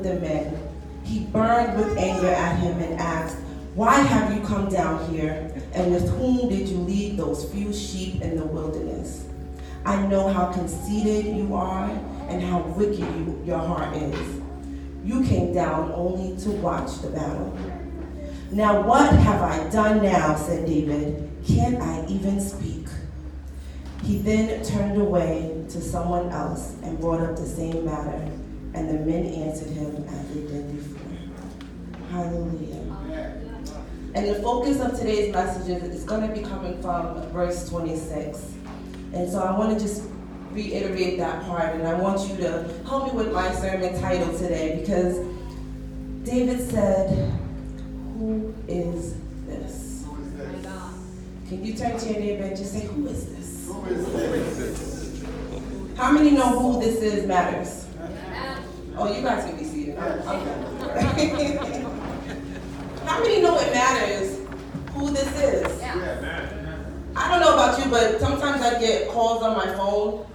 the men, he burned with anger at him and asked, "Why have you come down here? And with whom did you lead those few sheep in the wilderness? I know how conceited you are and how wicked your heart is. You came down only to watch the battle." "Now what have I done now?" said David. "Can't I even speak?" He then turned away to someone else and brought up the same matter, and the men answered him as they did before. Hallelujah. And the focus of today's message is going to be coming from verse 26. And so I want to just reiterate that part, and I want you to help me with my sermon title today, because David said, "Who is this?" Can you turn to your neighbor and just say, "Who is this?" Who is this? How many know who this is matters? Oh, you guys can be seated. Okay. How many know it matters who this is? I don't know about you, but sometimes I get calls on my phone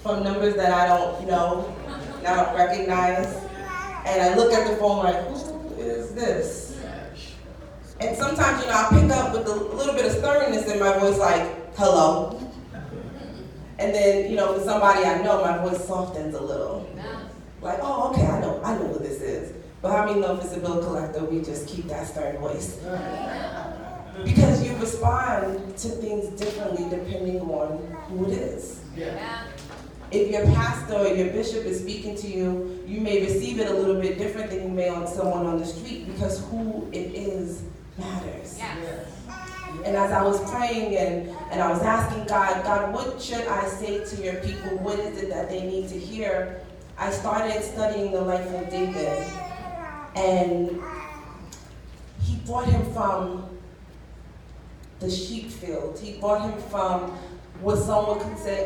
from numbers that I don't know, and I don't recognize. And I look at the phone like, who is this? And sometimes, I pick up with a little bit of sternness in my voice, like, "Hello." And then, for somebody I know, my voice softens a little. Like, "Oh, okay, I know who this is." But how many know if it's a bill collector, we just keep that stern voice? Because you respond to things differently depending on who it is. If your pastor or your bishop is speaking to you, you may receive it a little bit different than you may on someone on the street, because who it is matters. And as I was praying and I was asking God, what should I say to your people? What is it that they need to hear? I started studying the life of David. And he brought him from the sheep field. He brought him from what some would consider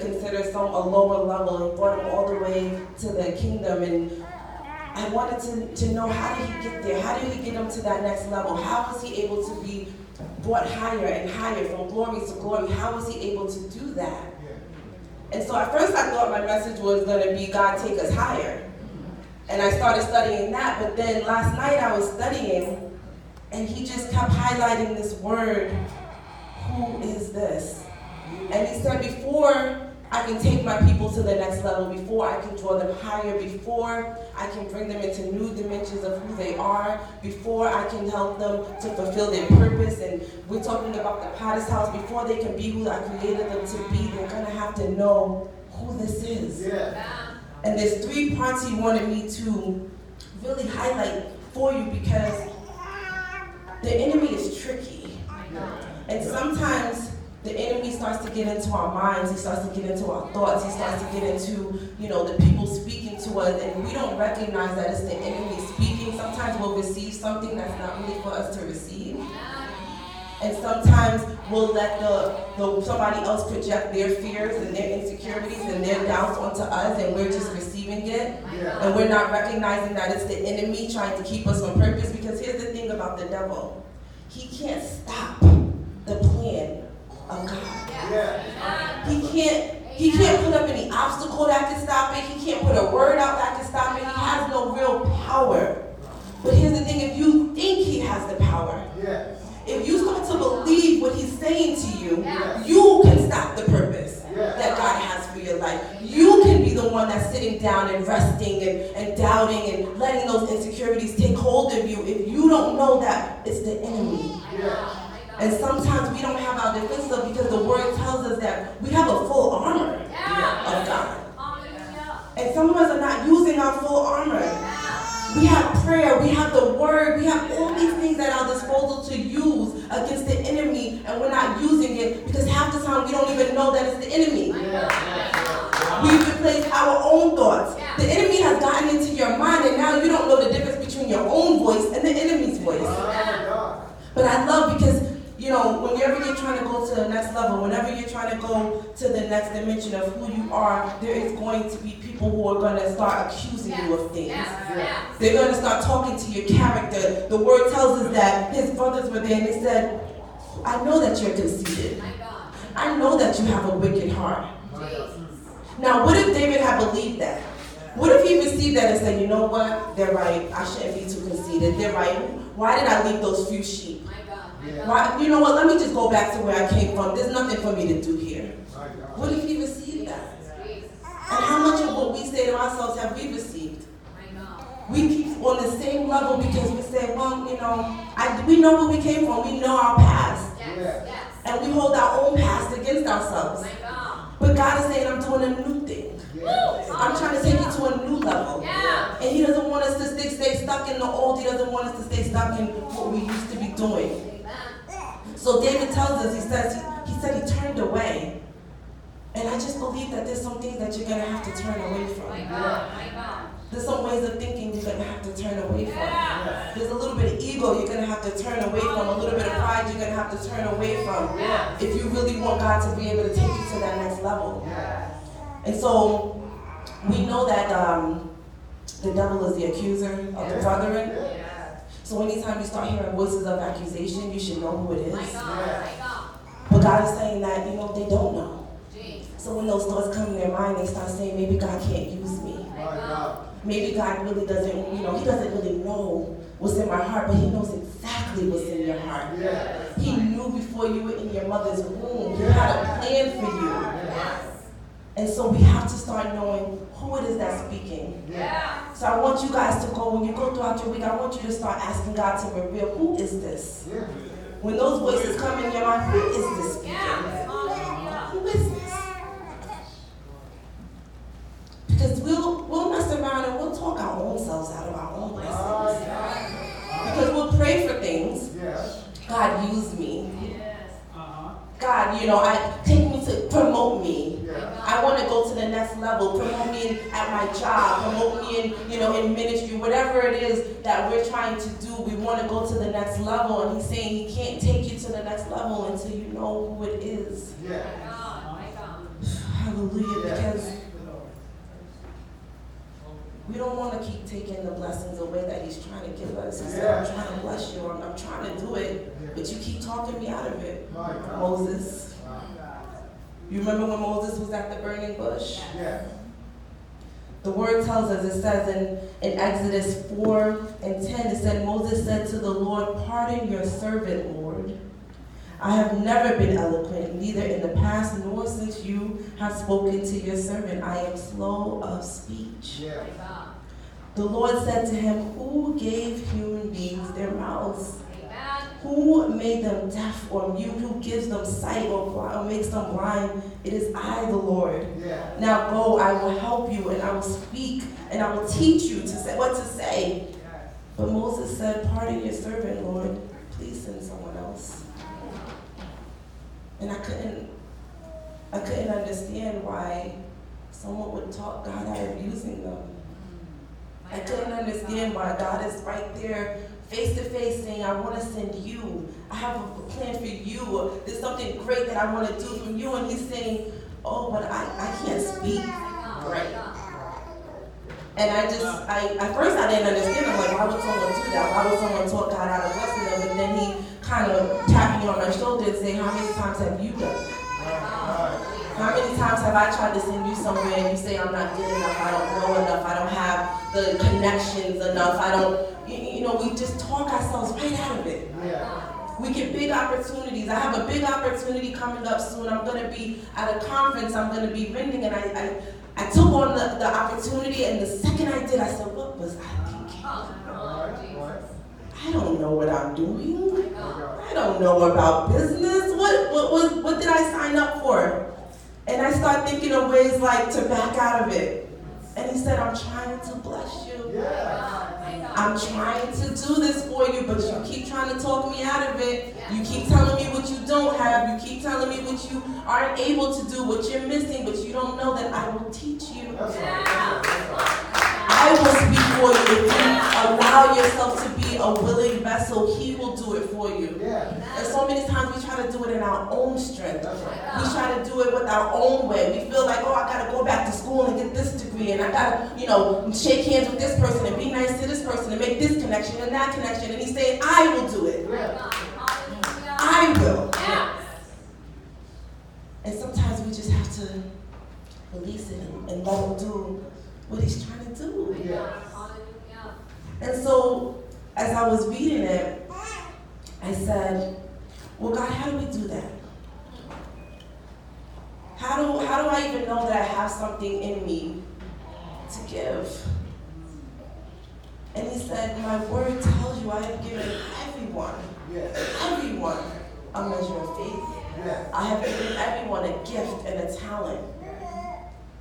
a lower level. He brought him all the way to the kingdom. And I wanted to know, how did he get there? How did he get him to that next level? How was he able to be brought higher and higher, from glory to glory? How was he able to do that? And so at first I thought my message was going to be, God, take us higher. And I started studying that, but then last night I was studying, and he just kept highlighting this word, "Who is this?" And he said, before I can take my people to the next level, before I can draw them higher, before I can bring them into new dimensions of who they are, before I can help them to fulfill their purpose, and we're talking about the Potter's house, before they can be who I created them to be, they're going to have to know who this is. And there's 3 parts he wanted me to really highlight for you, because the enemy is tricky. And sometimes the enemy starts to get into our minds, he starts to get into our thoughts, he starts to get into, the people speaking to us, and we don't recognize that it's the enemy speaking. Sometimes we'll receive something that's not really for us to receive. And sometimes we'll let somebody else project their fears and their insecurities and their doubts onto us, and we're just receiving it. And we're not recognizing that it's the enemy trying to keep us on purpose. Because here's the thing about the devil. He can't stop the plan of God. He can't put up any obstacle that can stop it. He can't put a word out that can stop it. He has no real power. But here's the thing, if you think he has the power, if you start to believe what he's saying to you, you can stop the purpose that God has for your life. You can be the one that's sitting down and resting and doubting and letting those insecurities take hold of you if you don't know that it's the enemy. And sometimes we don't have our defense up, because the word tells us that we have a full armor of God. And some of us are not using our full armor. We have prayer, we have the word, we have all these things at our disposal to use against the enemy, and we're not using it because half the time we don't even know that it's the enemy. We've replaced our own thoughts. The enemy has gotten into your mind, and now you don't know the difference between your own voice and the enemy's voice. But I love, because whenever you're trying to go to the next level, whenever you're trying to go to the next dimension of who you are, there is going to be people who are going to start accusing you of things. They're going to start talking to your character. The word tells us that his brothers were there, and they said, "I know that you're conceited. I know that you have a wicked heart." Now, what if David had believed that? What if he received that and said, you know what? They're right. I shouldn't be too conceited. They're right. Why did I leave those few sheep? Why, you know what? Let me just go back to where I came from. There's nothing for me to do here. What if he received that? And how much of what we say to ourselves have we received? We keep on the same level because we say, well, you know, we know where we came from. We know our past. And we hold our own past against ourselves. But God is saying, I'm doing a new thing. I'm trying to take you to a new level. And he doesn't want us to stay stuck in the old. He doesn't want us to stay stuck in what we used to be doing. So David tells us, he said he turned away. And I just believe that there's some things that you're going to have to turn away from. There's some ways of thinking you're going to have to turn away from. There's a little bit of ego you're going to have to turn away from. A little bit of pride you're going to have to turn away from. If you really want God to be able to take you to that next level. And so we know that the devil is the accuser of the brethren. So anytime you start hearing voices of accusation, you should know who it is. But God is saying that, you know, they don't know. So when those thoughts come in their mind, they start saying, maybe God can't use me. Maybe God really doesn't, you know, he doesn't really know what's in my heart, but he knows exactly what's in your heart. He knew before you were in your mother's womb. He had a plan for you. And so we have to start knowing who it is that's speaking. So I want you guys to go, when you go throughout your week, I want you to start asking God to reveal, who is this? When those voices come in your mind, who is this speaking? Who is this? Because we'll mess around and we'll talk our own selves out of our own blessings. Because we'll pray for things. God, use me. God, you know, take me to promote me. I want to go to the next level. Promote me at my job. Promote me in, you know, in ministry. Whatever it is that we're trying to do, we want to go to the next level. And he's saying he can't take you to the next level until you know who it is. Hallelujah. Because we don't want to keep taking the blessings away that he's trying to give us. He said, I'm trying to bless you. I'm trying to do it, but you keep talking me out of it. Moses. You remember when Moses was at the burning bush? The word tells us, it says in Exodus 4:10, it said, Moses said to the Lord, pardon your servant, Lord. I have never been eloquent, neither in the past nor since you have spoken to your servant. I am slow of speech. The Lord said to him, who gave human beings their mouths? Who made them deaf or mute? Who gives them sight or makes them blind? It is I, the Lord. Now go, I will help you, and I will speak, and I will teach you to say what to say. But Moses said, pardon your servant, Lord. Please send someone else. And I couldn't understand why someone would talk God out of using them. I couldn't understand why God is right there face to face saying, I want to send you. I have a plan for you. There's something great that I want to do from you. And he's saying, oh, but I can't speak. Right. And at first I didn't understand. I'm like, why would someone do that? Why would someone talk God out of blessing them? But then he kind of tapped me on my shoulder and say, how many times have you done it? How many times have I tried to send you somewhere and you say I'm not good enough, I don't know enough, I don't have the connections enough, I don't, you know, we just talk ourselves right out of it. We get big opportunities. I have a big opportunity coming up soon. I'm going to be at a conference, I'm going to be vending, and I took on the opportunity, and the second I did, I said, what was I thinking? I don't know what I'm doing. I don't know about business. What did I sign up for? And I start thinking of ways like to back out of it. And he said, I'm trying to bless you. I'm trying to do this for you, but you keep trying to talk me out of it. You keep telling me what you don't have. You keep telling me what you aren't able to do, what you're missing, but you don't know that I will teach you. I will speak for you. If you allow yourself to be a willing vessel, he will do it for you. And so many times we try to do it in our own strength. We try to do it with our own way. We feel like, oh, I got to go back to school and get this degree, and I got to, you know, shake hands with this person and be nice to this person and make this connection and that connection. And he's saying, I will do it. I will. And sometimes we just have to release it and let him do what he's trying to do. Yes. And so, as I was reading it, I said, well, God, how do we do that? How do I even know that I have something in me to give? And he said, my word tells you I have given everyone a measure of faith. Yes. I have given everyone a gift and a talent.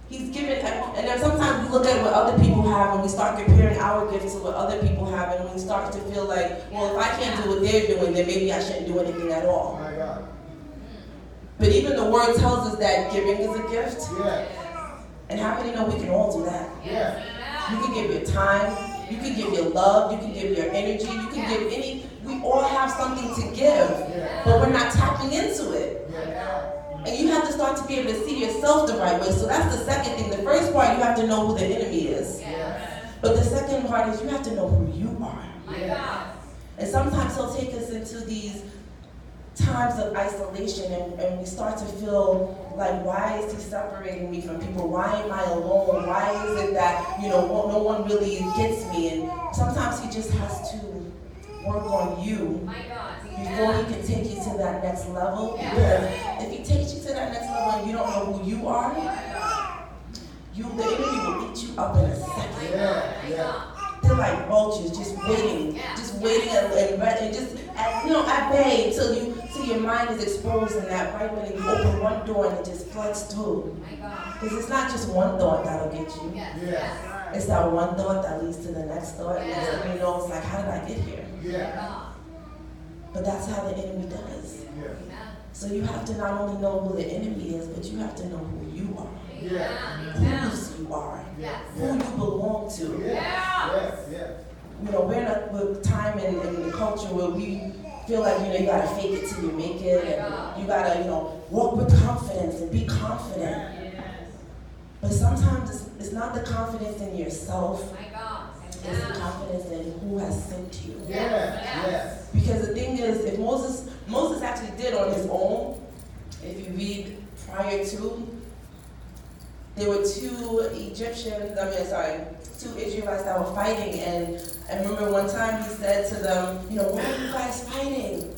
He's given, and then sometimes we look at what other people have and we start comparing our gifts to what other people have, and we start to feel like, well, if I can't do what they're doing, then maybe I shouldn't do anything at all. My God. But even the word tells us that giving is a gift. Yes. And how many know we can all do that? Yes. You can give your time, you can give your love, you can give your energy, you can give we all have something to give, but we're not tapping into it. Yes. And you have to start to be able to see yourself the right way. So that's the second thing. The first part, you have to know who the enemy is. But the second part is you have to know who you are. And sometimes he'll take us into these times of isolation, and we start to feel like, why is he separating me from people? Why am I alone? Why is it that, no one really gets me? And sometimes he just has to work on you before he can take you to that next level. If he takes you to that next level and you don't know who you are, the enemy will eat you up in a second. They're like vultures, just waiting and just at bay until your mind is exposed, and that right when you open one door and it just floods through. Because it's not just one thought that'll get you. It's that one thought that leads to the next thought, and next thing you know, it's like, how did I get here? But that's how the enemy does. So you have to not only know who the enemy is, but you have to know who you are. Whose you are. Who you belong to. We're in a time in the culture where we feel like, you gotta fake it till you make it, and you gotta, walk with confidence and be confident. But sometimes it's not the confidence in yourself. It's the confidence in who has sent you. Because the thing is, if Moses actually did on his own, if you read prior to, there were two Israelites that were fighting, and I remember one time he said to them, why are you guys fighting?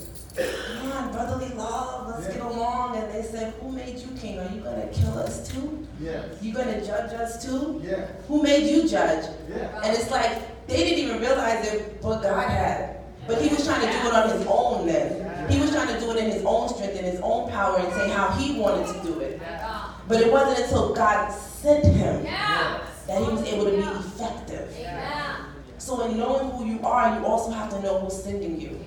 Come on, brotherly love, let's get along. And they said, who made you king? Are you going to kill us too? You going to judge us too? Who made you judge? And it's like, they didn't even realize it, but God had. But he was trying to do it on his own then. He was trying to do it in his own strength, in his own power, and say how he wanted to do it. But it wasn't until God sent him that he was able to be effective. So in knowing who you are, you also have to know who's sending you.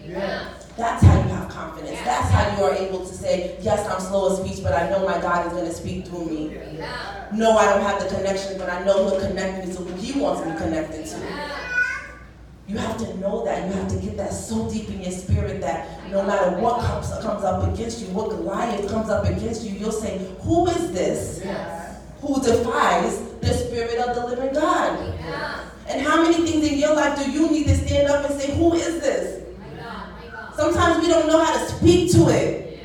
That's how you have confidence. That's how you are able to say, yes, I'm slow of speech, but I know my God is going to speak through me. No, I don't have the connection, but I know he'll connect me to who he wants me connected to. You have to know that. You have to get that so deep in your spirit that no matter what comes up against you, what Goliath comes up against you, you'll say, who is this who defies the Spirit of the living God? And how many things in your life do you need to stand up and say, who is this? Sometimes we don't know how to speak to it.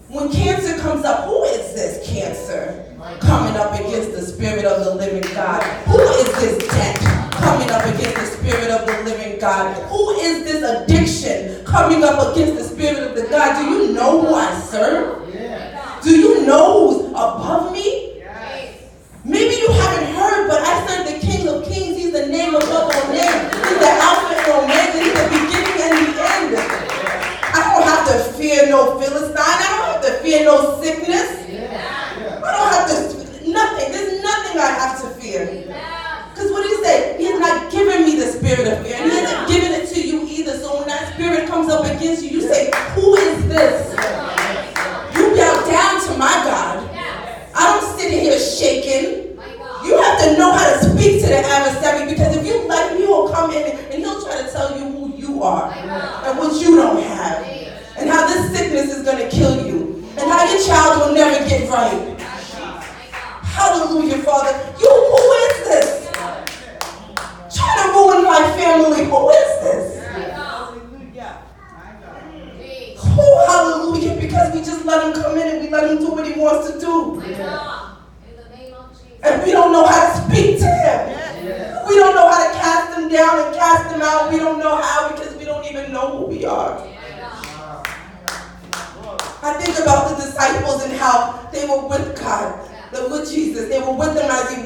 When cancer comes up, who is this cancer coming up against the Spirit of the living God? Who is this debt coming up against the Spirit of the living God? Who is this addiction coming up against the Spirit of the God? Do you know who I serve? Do you know who's above me? Maybe you haven't heard, but I serve the King of Kings. He's the name above all names. He's the Alpha and Omega. He's the beginning and the end. I don't have to fear no Philistine. I don't have to fear no sickness. I don't have to, nothing. There's nothing I have to fear. Because what did he say? He's not giving me the spirit of fear. And he hasn't given it to you either. So when that spirit comes up against you, you say, who is this? You bow down to my God. I don't sit here shaking. You have to know how to speak to the adversary, because if you let him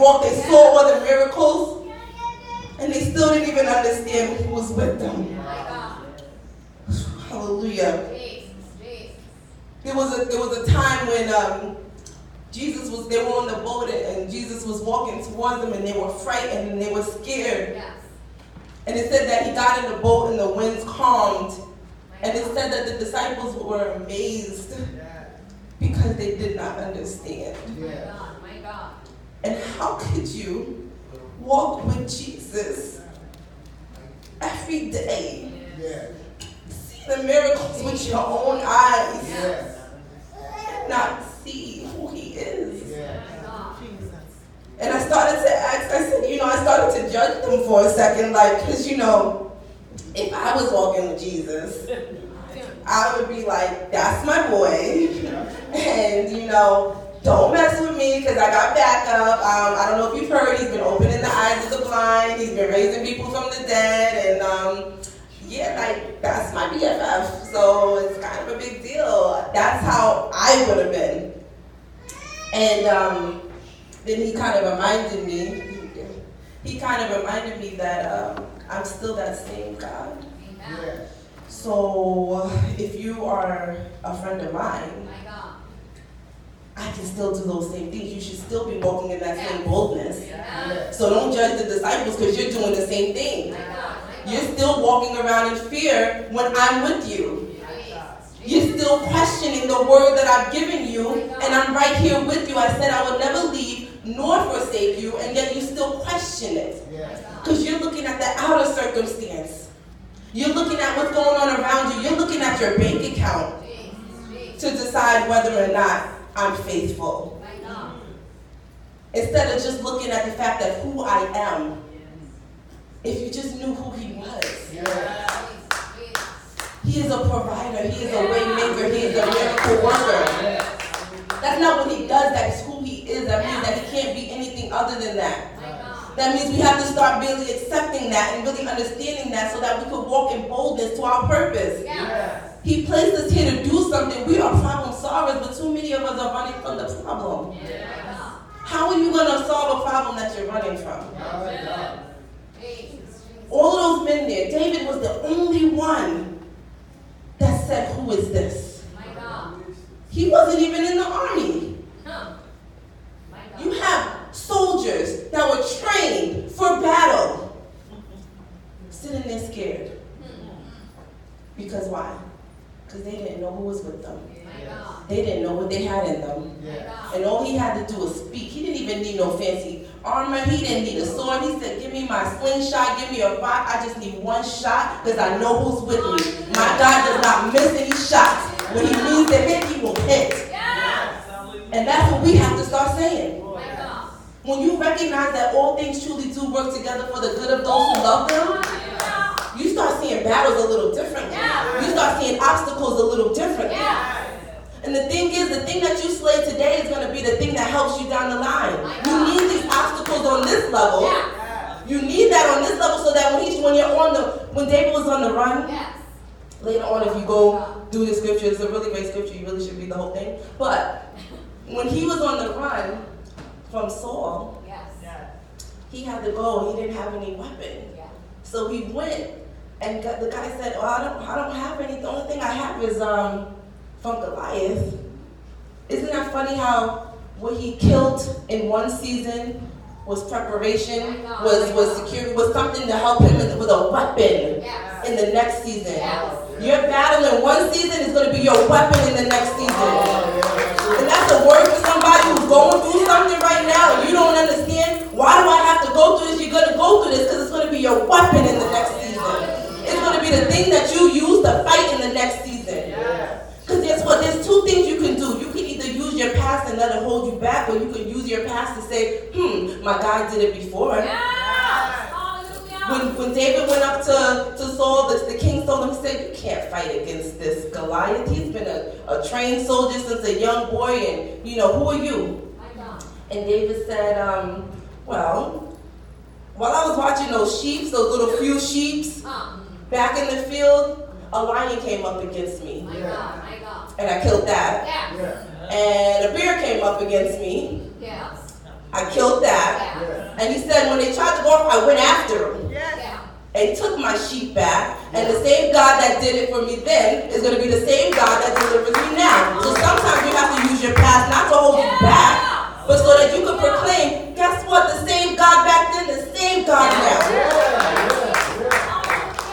walked, they saw all the miracles, and they still didn't even understand who was with them. Hallelujah. There was a time when they were on the boat and Jesus was walking towards them and they were frightened and they were scared. Yes. And it said that he got in the boat and the winds calmed. And it said that the disciples were amazed because they did not understand. My God. And how could you walk with Jesus every day? See the miracles with your own eyes. And not see who he is. And I started to ask, I started to judge them for a second, because, if I was walking with Jesus, I would be like, that's my boy. And, don't mess with me because I got backup. I don't know if you've heard, he's been opening the eyes of the blind. He's been raising people from the dead. And, that's my BFF. So it's kind of a big deal. That's how I would have been. And then he kind of reminded me that I'm still that same God. Amen. So if you are a friend of mine, I can still do those same things. You should still be walking in that same boldness. So don't judge the disciples because you're doing the same thing. You're still walking around in fear when I'm with you. You're still questioning the word that I've given you, and I'm right here with you. I said I would never leave nor forsake you, and yet you still question it. Because you're looking at the outer circumstance. You're looking at what's going on around you. You're looking at your bank account to decide whether or not I'm faithful. Instead of just looking at the fact that who I am. If you just knew who he was. He is a provider. He is a way maker. He is a miracle worker. That's not what he does. That's who he is. That means that he can't be anything other than that. That means we have to start really accepting that and really understanding that so that we could walk in boldness to our purpose. He placed us here to do something. We are problem solvers, but too many of us are running from the problem. How are you going to solve a problem that you're running from? All of those men there, David was the only one that said, who is this? He wasn't even in the army. You have soldiers that were trained for battle, sitting there scared. Because why? Because they didn't know who was with them. They didn't know what they had in them. And all he had to do was speak. He didn't even need no fancy armor. He didn't need a sword. He said, give me my slingshot, give me a rock. I just need one shot because I know who's with me. My God does not miss any shots. When he means to hit, he will hit. And that's what we have to start saying. When you recognize that all things truly do work together for the good of those who love them, you start seeing battles a little differently. You start seeing obstacles a little differently. And the thing is, the thing that you slay today is going to be the thing that helps you down the line. You need these obstacles on this level. You need that on this level so that when David was on the run, later on if you go do the scripture, it's a really great scripture, you really should read the whole thing. But when he was on the run from Saul, he had to go, he didn't have any weapon. So he went, and the guy said, I don't have any, the only thing I have is from Goliath. Isn't that funny how what he killed in one season was preparation, was security, was something to help him with a weapon in the next season. Your battle in one season is going to be your weapon in the next season. And that's a word for somebody who's going through something right now and you don't understand, why do I have to go through this? You're going to go through this because it's going to be your weapon in the next season. It's going to be the thing that you use to fight in the next season. Because guess what? There's two things you can do. You can either use your past and let it hold you back, or you can use your past to say, my God did it before. When David went up to Saul, the king told him, he said, you can't fight against this Goliath. He's been a trained soldier since a young boy, and, who are you? And David said, well, while I was watching those sheep, those little few sheep, back in the field, a lion came up against me. And I killed that. And a bear came up against me. I killed that. Yeah. And he said when they tried to go off, I went after them. Yeah. And took my sheep back. And the same God that did it for me then is going to be the same God that delivers me now. So sometimes you have to use your past not to hold you back, but so that you can proclaim, guess what? The same God back then, the same God now.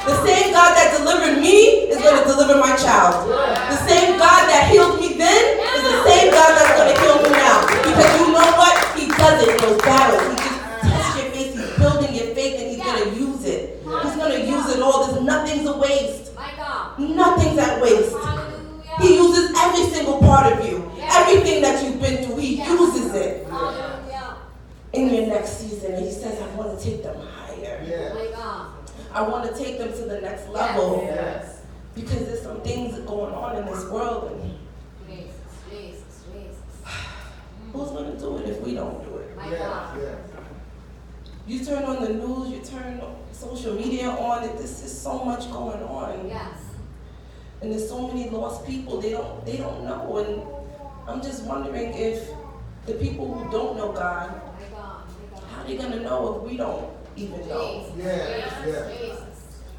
The same God that delivered me is going to deliver my child. The same God that healed me then is the same God that's going to heal me now. Because you know what? He does it in those battles. He just tests your faith. He's building your faith and he's going to use it. He's going to use it all. There's nothing's a waste. Nothing's at waste. He uses every single part of you. Everything that you've been through, he uses it. In your next season. And he says, I want to take them higher. I want to take them to the next level. Yes. Because there's some things going on in this world. And who's going to do it if we don't do it? You turn on the news, you turn social media on, and there's just so much going on. Yes. And there's so many lost people, they don't know. And I'm just wondering if the people who don't know God, how are they gonna know if we don't even know?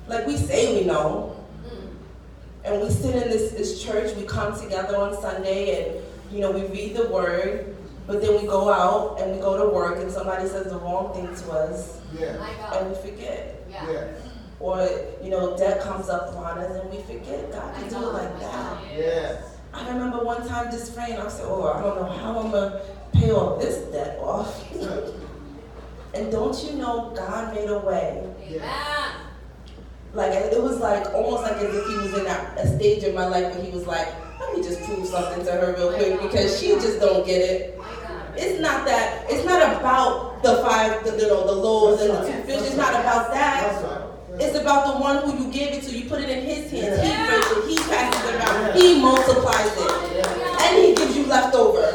Like we say we know. And we sit in this church, we come together on Sunday and we read the word. But then we go out and we go to work and somebody says the wrong thing to us and we forget. Or, debt comes up on us and we forget. God can do it like that. I remember one time this friend, I said, I don't know how I'm going to pay all this debt off. And don't you know God made a way? Like, it was like, almost like as if he was in a stage in my life where he was like, let me just prove something to her real quick because she just don't get it. It's not about the loaves and the 2 fish. It's not about that. It's about the one who you gave it to. You put it in his hands. He breaks it. He passes it around. He multiplies it. And he gives you leftover.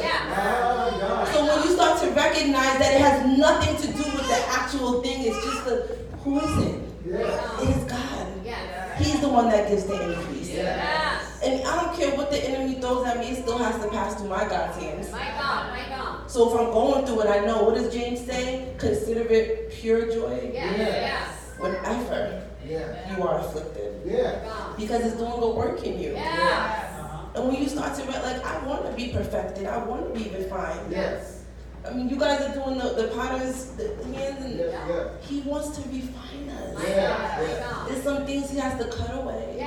So when you start to recognize that it has nothing to do with the actual thing, it's just who is it? It is God. He's the one that gives the increase. And I don't care what the enemy throws at me, it still has to pass through my God's hands. My God. So if I'm going through it, I know. What does James say? Consider it pure joy. Yes. Whenever you are afflicted. Because it's doing a work in you. And when you start to realize, I want to be perfected. I want to be refined. I mean, you guys are doing the potter's hands, and he wants to refine us. There's some things he has to cut away.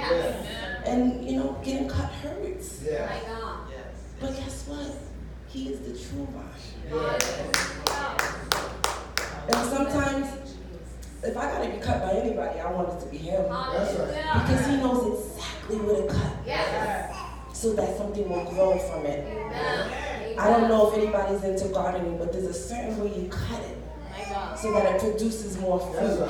And, getting cut hurts. But guess what? He is the true vine. And sometimes, if I got to be cut by anybody, I want it to be him. Because he knows exactly where to cut. So that something will grow from it. I don't know if anybody's into gardening, but there's a certain way you cut it so that it produces more fruit.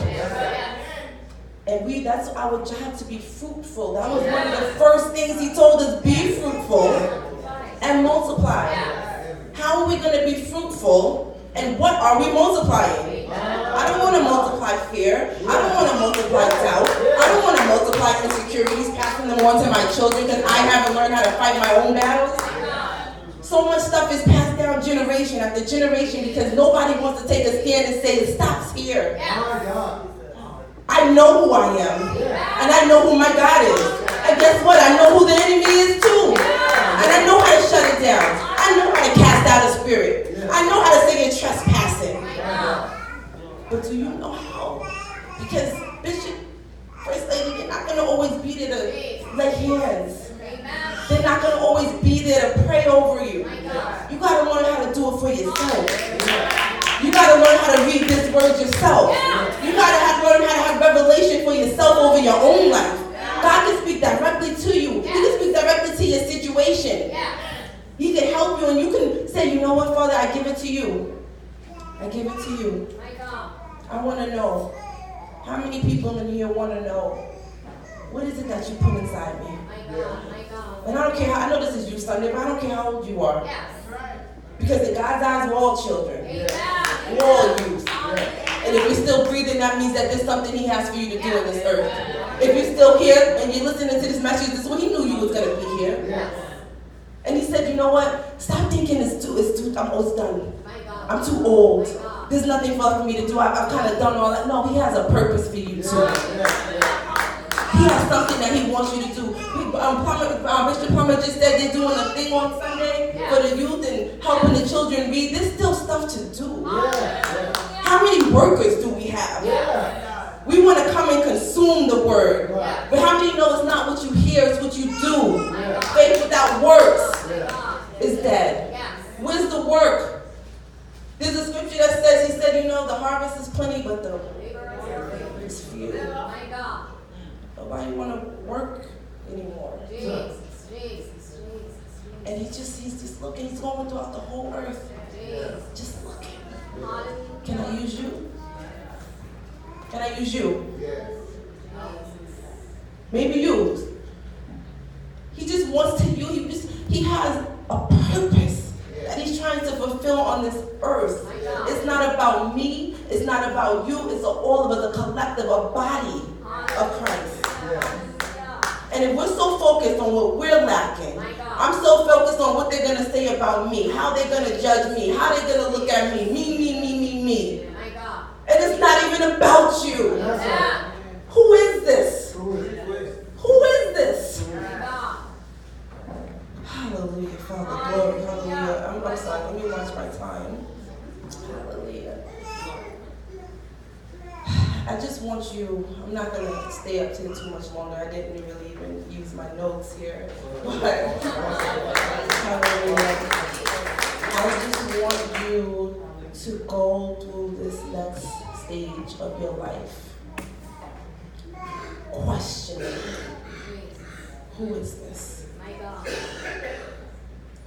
And that's our job, to be fruitful. That was one of the first things he told us, be fruitful and multiply. How are we going to be fruitful and what are we multiplying? I don't want to multiply fear. I don't want to multiply doubt. I don't want to multiply insecurities, passing them on to my children because I haven't learned how to fight my own battles. So much stuff is passed down generation after generation because nobody wants to take a stand and say it stops here. I know who I am. And I know who my God is. And guess what? I know who the enemy is too. And I know how to shut it down. I know how to cast out a spirit. I know how to say you're trespassing. But do you know how? Because Bishop, First Lady, they're not going to always be there to lay hands. They're not going to always be there to pray over you. You got to learn how to do it for yourself. You got to learn how to read this word yourself. You got to learn how to have revelation for yourself over your own life. God can speak directly to you. He can speak directly to your situation. He can help you and you can say, you know what, Father, I give it to you. I give it to you. I want to know. How many people in here want to know, what is it that you put inside me? And I don't care how, I know this is Youth Sunday, but I don't care how old you are. Because in God's eyes, we're all children. We're all youth. And if you're still breathing, that means that there's something he has for you to do in this earth. If you're still here and you're listening to this message, this is what he knew you was going to be here. And he said, you know what? Stop thinking it's done. God. I'm too old. My God. There's nothing for me to do. I've kind of done all that. No, he has a purpose for you too. He has something that he wants you to do. Bishop Plummer just said they're doing a thing on Sunday for the youth and helping the children read. There's still stuff to do. How many workers do we have? We want to come and consume the word. But how many know it's not what you hear, it's what you do? Faith without works is dead. Where's the work? There's a scripture that says, he said, the harvest is plenty, but the labor is few. My God. Nobody want to work anymore. Jesus. And he's just looking, he's going throughout the whole earth. Jesus. Just looking. Hallelujah. Can I use you? Can I use you? Maybe you. He just wants to use. He has a purpose that he's trying to fulfill on this earth. It's not about me. It's not about you. It's all of us, a collective, a body of Christ. And if we're so focused on what we're lacking, I'm so focused on what they're going to say about me, how they're going to judge me, how they're going to look at me. My God. And it's not even about you. Yeah. Who is this? Who is this? My God. Hallelujah, Father, glory, hallelujah. I'm sorry, let me watch my time. Hallelujah. I just want you, I'm not going to stay up here too much longer. I didn't really even use my notes here. But, hallelujah. I just want you to go through this next stage of your life. Questioning, who is this? My God.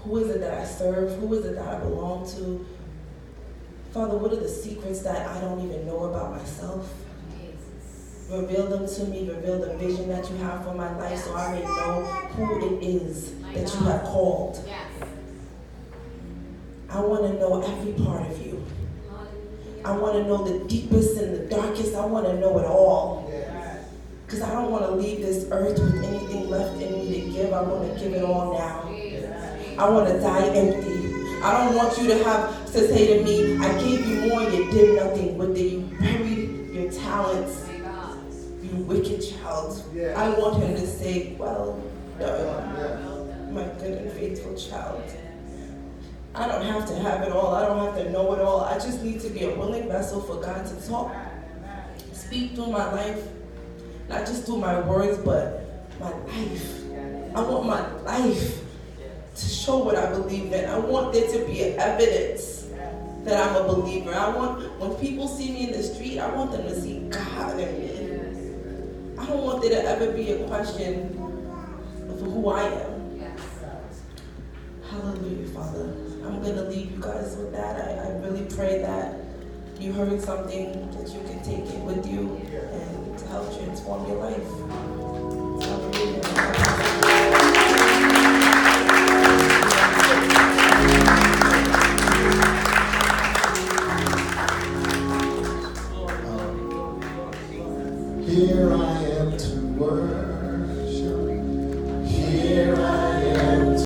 Who is it that I serve? Who is it that I belong to? Father, what are the secrets that I don't even know about myself? Reveal them to me. Reveal the vision that you have for my life so I may know who it is that you have called. I want to know every part of you. I want to know the deepest and the darkest. I want to know it all. Because I don't want to leave this earth with anything left in me to give. I want to give it all now. I want to die empty. I don't want you to have to say to me, I gave you more and you did nothing with it. You buried your talents, you wicked child. I want him to say, well done, my good and faithful child. I don't have to have it all. I don't have to know it all. I just need to be a willing vessel for God to talk, speak through my life. Not just through my words, but my life. I want my life to show what I believe in. I want there to be evidence that I'm a believer. I want, when people see me in the street, I want them to see God in me. I don't want there to ever be a question of who I am. Hallelujah, Father. I'm going to leave you guys with that. I really pray that you heard something that you can take it with you and to help transform your life. Hallelujah.